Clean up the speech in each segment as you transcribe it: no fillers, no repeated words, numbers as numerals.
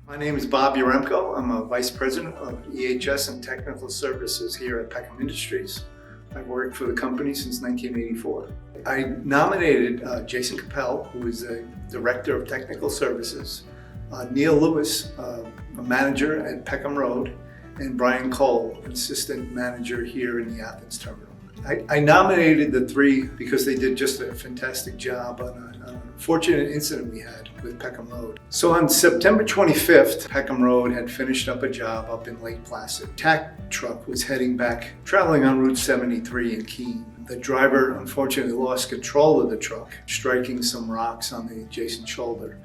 My name is Bob Yaremko. I'm a Vice President of EHS and Technical Services here at Peckham Industries. I've worked for the company since 1984. I nominated Jason Capel, who is the Director of Technical Services, Neil Lewis, a manager at Peckham Road, and Brian Cole, an assistant manager here in the Athens terminal. I nominated the three because they did just a fantastic job on an unfortunate incident we had with Peckham Road. So on September 25th, Peckham Road had finished up a job up in Lake Placid. TAC truck was heading back, traveling on Route 73 in Keene. The driver unfortunately lost control of the truck, striking some rocks on the adjacent shoulder.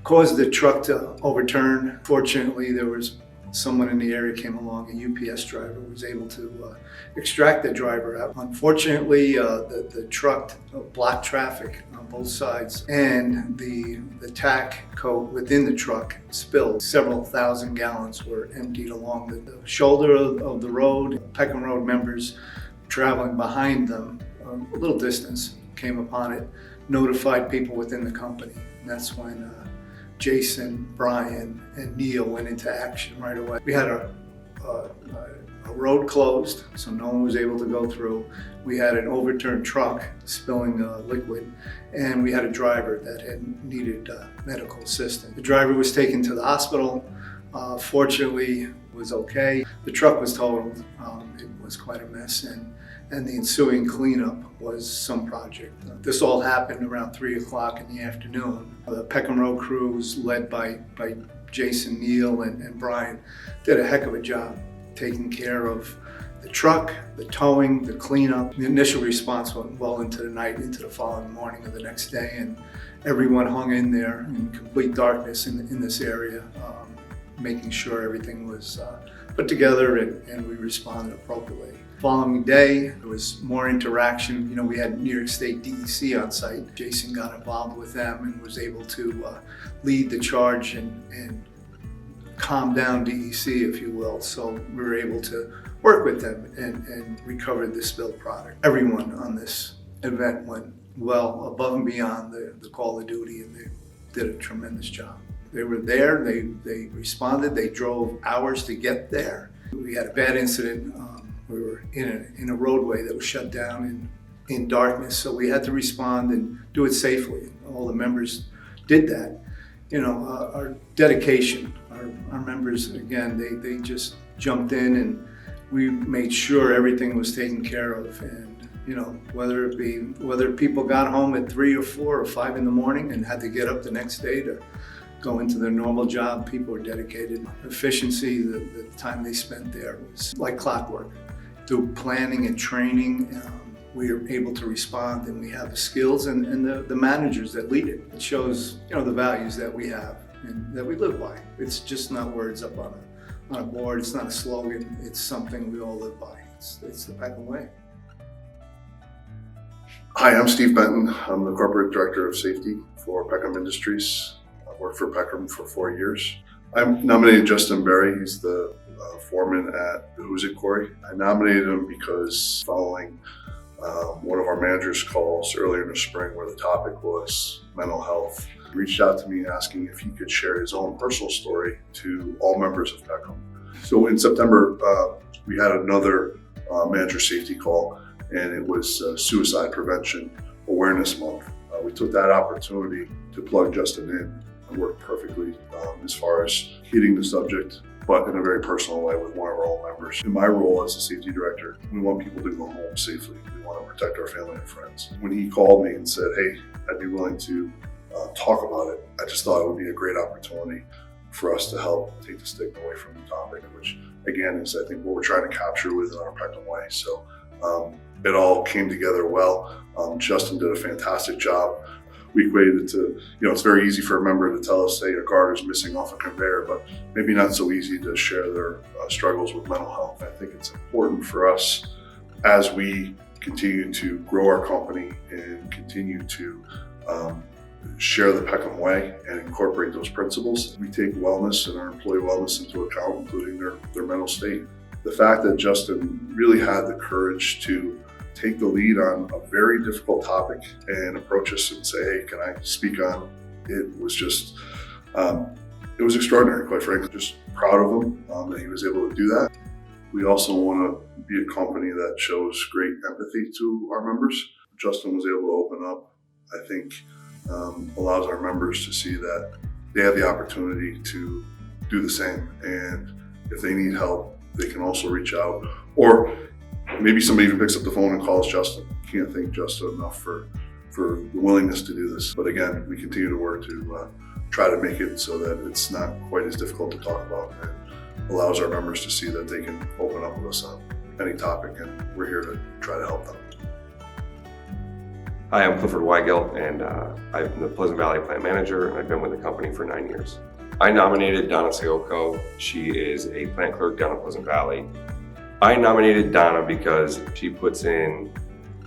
Caused the truck to overturn. Fortunately, there was someone in the area came along, a UPS driver was able to extract the driver out. Unfortunately, the truck blocked traffic on both sides, and the tack coat within the truck spilled. Several thousand gallons were emptied along the shoulder of the road. Peckham Road members traveling behind them a little distance came upon it, notified people within the company. And that's when Jason, Brian, and Neil went into action right away. We had a road closed, so no one was able to go through. We had an overturned truck spilling liquid, and we had a driver that had needed medical assistance. The driver was taken to the hospital. Fortunately, was okay. The truck was totaled. It was quite a mess, and the ensuing cleanup was some project. This all happened around 3 o'clock in the afternoon. The Peckham Road crews, led by Jason, Neil, and Brian, did a heck of a job taking care of the truck, the towing, the cleanup. The initial response went well into the night, into the following morning of the next day, and everyone hung in there in complete darkness in this area, making sure everything was put together and we responded appropriately. Following day, there was more interaction. We had New York State DEC on site. Jason got involved with them and was able to lead the charge and calm down DEC, if you will. So we were able to work with them and recover the spilled product. Everyone on this event went well above and beyond the call of duty, and they did a tremendous job. They were there, they responded, they drove hours to get there. We had a bad incident. We were in a roadway that was shut down in darkness, so we had to respond and do it safely. All the members did that. Our dedication, our members, again, they just jumped in, and we made sure everything was taken care of. And whether people got home at 3 or 4 or 5 in the morning and had to get up the next day to go into their normal job, people were dedicated. Efficiency, the time they spent there was like clockwork. Through planning and training, we are able to respond, and we have the skills and the managers that lead it. It shows, the values that we have and that we live by. It's just not words up on a board. It's not a slogan. It's something we all live by. It's the Peckham way. Hi, I'm Steve Benton. I'm the Corporate Director of Safety for Peckham Industries. I've worked for Peckham for 4 years. I nominated Justin Berry. He's the foreman at the Hoosic Quarry. I nominated him because following one of our managers' calls earlier in the spring where the topic was mental health, he reached out to me asking if he could share his own personal story to all members of Peckham. So in September, we had another manager safety call, and it was Suicide Prevention Awareness Month. We took that opportunity to plug Justin in. It worked perfectly as far as hitting the subject, but in a very personal way with one of our own members. In my role as a safety director, we want people to go home safely. We want to protect our family and friends. When he called me and said, hey, I'd be willing to talk about it, I just thought it would be a great opportunity for us to help take the stigma away from the topic, which again is, I think, what we're trying to capture within our Peckham way. So it all came together well. Justin did a fantastic job. We equated it to, it's very easy for a member to tell us, hey, a guard is missing off a conveyor, but maybe not so easy to share their struggles with mental health. I think it's important for us as we continue to grow our company and continue to share the Peckham way and incorporate those principles. We take wellness and our employee wellness into account, including their mental state. The fact that Justin really had the courage to take the lead on a very difficult topic and approach us and say, hey, can I speak on it? Was just It was extraordinary, quite frankly. Just proud of him that he was able to do that. We also want to be a company that shows great empathy to our members. Justin was able to open up, I think, allows our members to see that they have the opportunity to do the same. And if they need help, they can also reach out. Or maybe somebody even picks up the phone and calls Justin. Can't thank Justin enough for the willingness to do this. But again, we continue to work to try to make it so that it's not quite as difficult to talk about and allows our members to see that they can open up with us on any topic, and we're here to try to help them. Hi, I'm Clifford Weigel, and I'm the Pleasant Valley plant manager, and I've been with the company for 9 years. I nominated Donna Seoko. She is a plant clerk down in Pleasant Valley. I nominated Donna because she puts in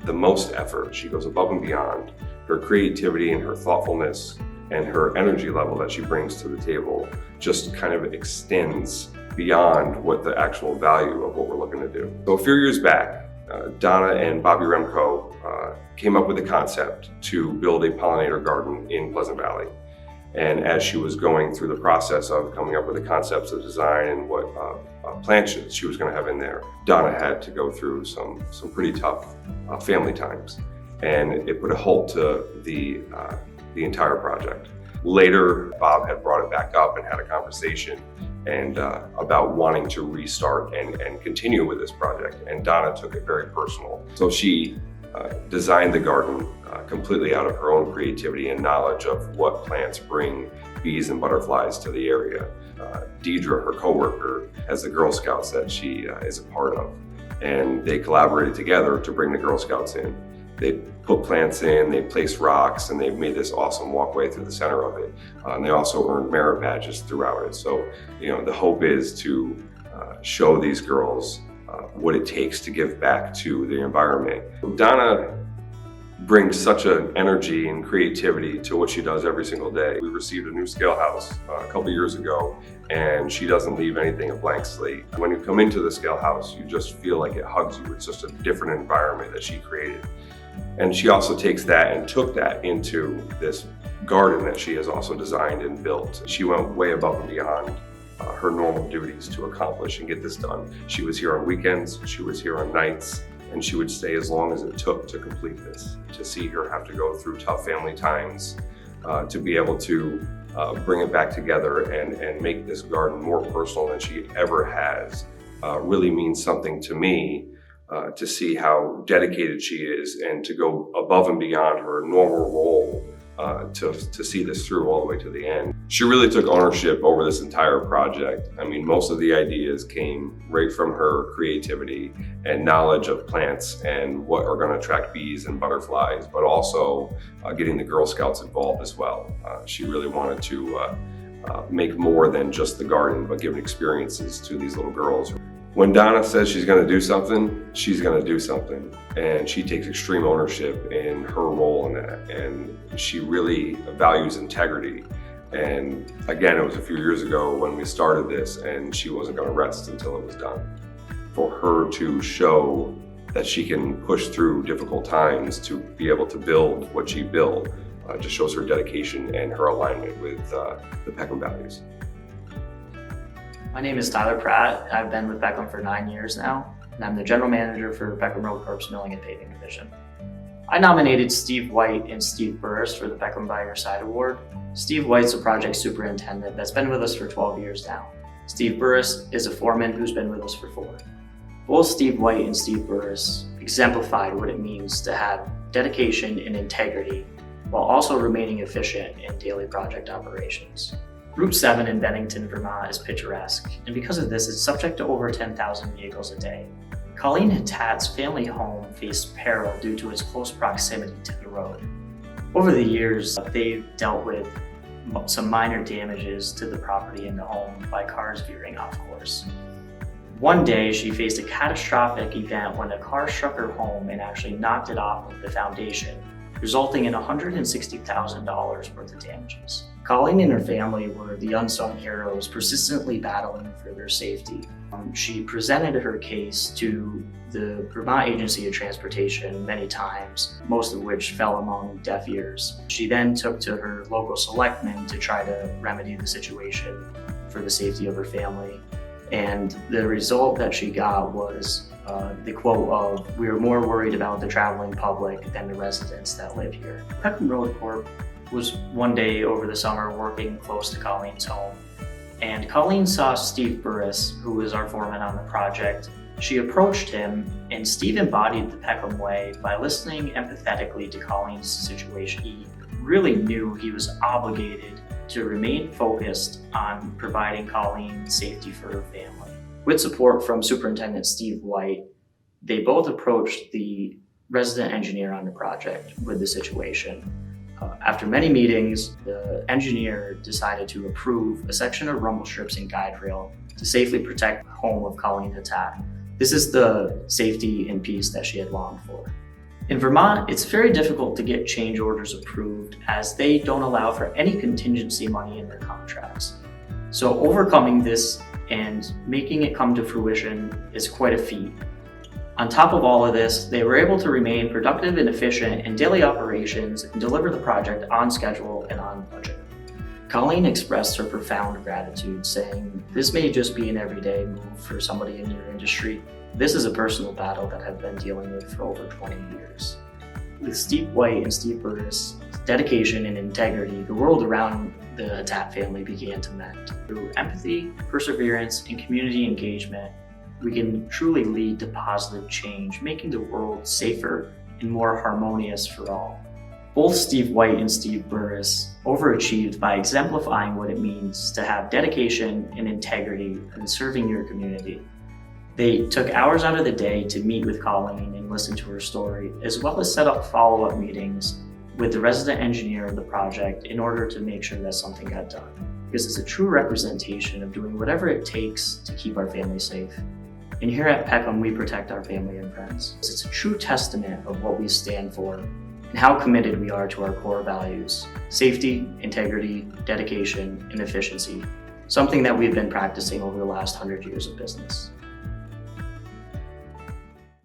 the most effort. She goes above and beyond. Her creativity and her thoughtfulness and her energy level that she brings to the table just kind of extends beyond what the actual value of what we're looking to do. So a few years back, Donna and Bobby Remco came up with the concept to build a pollinator garden in Pleasant Valley. And as she was going through the process of coming up with the concepts of design and what plants she was going to have in there, Donna had to go through some pretty tough family times, and it put a halt to the entire project. Later, Bob had brought it back up and had a conversation and about wanting to restart and continue with this project, and Donna took it very personal. So she designed the garden completely out of her own creativity and knowledge of what plants bring bees and butterflies to the area. Deidre, her coworker, has the Girl Scouts that she is a part of, and they collaborated together to bring the Girl Scouts in. They put plants in, they placed rocks, and they've made this awesome walkway through the center of it. And they also earned merit badges throughout it. So, the hope is to show these girls what it takes to give back to the environment. Donna brings such an energy and creativity to what she does every single day. We received a new scale house a couple years ago, and she doesn't leave anything a blank slate. When you come into the scale house, you just feel like it hugs you. It's just a different environment that she created. And she also takes that and took that into this garden that she has also designed and built. She went way above and beyond her normal duties to accomplish and get this done. She was here on weekends, she was here on nights, and she would stay as long as it took to complete this. To see her have to go through tough family times, to be able to bring it back together and make this garden more personal than she ever has, really means something to me. To see how dedicated she is and to go above and beyond her normal role to see this through all the way to the end. She really took ownership over this entire project. I mean, most of the ideas came right from her creativity and knowledge of plants and what are going to attract bees and butterflies, but also getting the Girl Scouts involved as well. She really wanted to make more than just the garden, but give experiences to these little girls. When Donna says she's going to do something, she's going to do something. And she takes extreme ownership in her role in that. And she really values integrity. And again, it was a few years ago when we started this, and she wasn't going to rest until it was done. For her to show that she can push through difficult times to be able to build what she built just shows her dedication and her alignment with the Peckham values. My name is Tyler Pratt. I've been with Peckham for 9 years now, and I'm the general manager for Peckham Road Corp's Milling and Paving Division. I nominated Steve White and Steve Burris for the Peckham By Your Side Award. Steve White's a project superintendent that's been with us for 12 years now. Steve Burris is a foreman who's been with us for 4. Both Steve White and Steve Burris exemplified what it means to have dedication and integrity while also remaining efficient in daily project operations. Route 7 in Bennington, Vermont is picturesque, and because of this, it's subject to over 10,000 vehicles a day. Colleen Hatat's family home faced peril due to its close proximity to the road. Over the years, they've dealt with some minor damages to the property and the home by cars veering off course. One day, she faced a catastrophic event when a car struck her home and actually knocked it off of the foundation, resulting in $160,000 worth of damages. Colleen and her family were the unsung heroes, persistently battling for their safety. She presented her case to the Vermont Agency of Transportation many times, most of which fell among deaf ears. She then took to her local selectmen to try to remedy the situation for the safety of her family. And the result that she got was the quote of, "We are more worried about the traveling public than the residents that live here." Peckham Road Corp was one day over the summer working close to Colleen's home. And Colleen saw Steve Burris, who was our foreman on the project. She approached him, and Steve embodied the Peckham way by listening empathetically to Colleen's situation. He really knew he was obligated to remain focused on providing Colleen safety for her family. With support from Superintendent Steve White, they both approached the resident engineer on the project with the situation. After many meetings, the engineer decided to approve a section of rumble strips and guide rail to safely protect the home of Colleen Hatat. This is the safety and peace that she had longed for. In Vermont, it's very difficult to get change orders approved as they don't allow for any contingency money in their contracts. So overcoming this and making it come to fruition is quite a feat. On top of all of this, they were able to remain productive and efficient in daily operations and deliver the project on schedule and on budget. Colleen expressed her profound gratitude, saying, "This may just be an everyday move for somebody in your industry. This is a personal battle that I've been dealing with for over 20 years." With Steve White and Steve Burris' dedication and integrity, the world around the Hatat family began to mend. Through empathy, perseverance, and community engagement, we can truly lead to positive change, making the world safer and more harmonious for all. Both Steve White and Steve Burris overachieved by exemplifying what it means to have dedication and integrity in serving your community. They took hours out of the day to meet with Colleen and listen to her story, as well as set up follow-up meetings with the resident engineer of the project in order to make sure that something got done. Because it's a true representation of doing whatever it takes to keep our family safe. And here at Peckham, we protect our family and friends. It's a true testament of what we stand for and how committed we are to our core values: safety, integrity, dedication, and efficiency, something that we've been practicing over the last 100 years of business.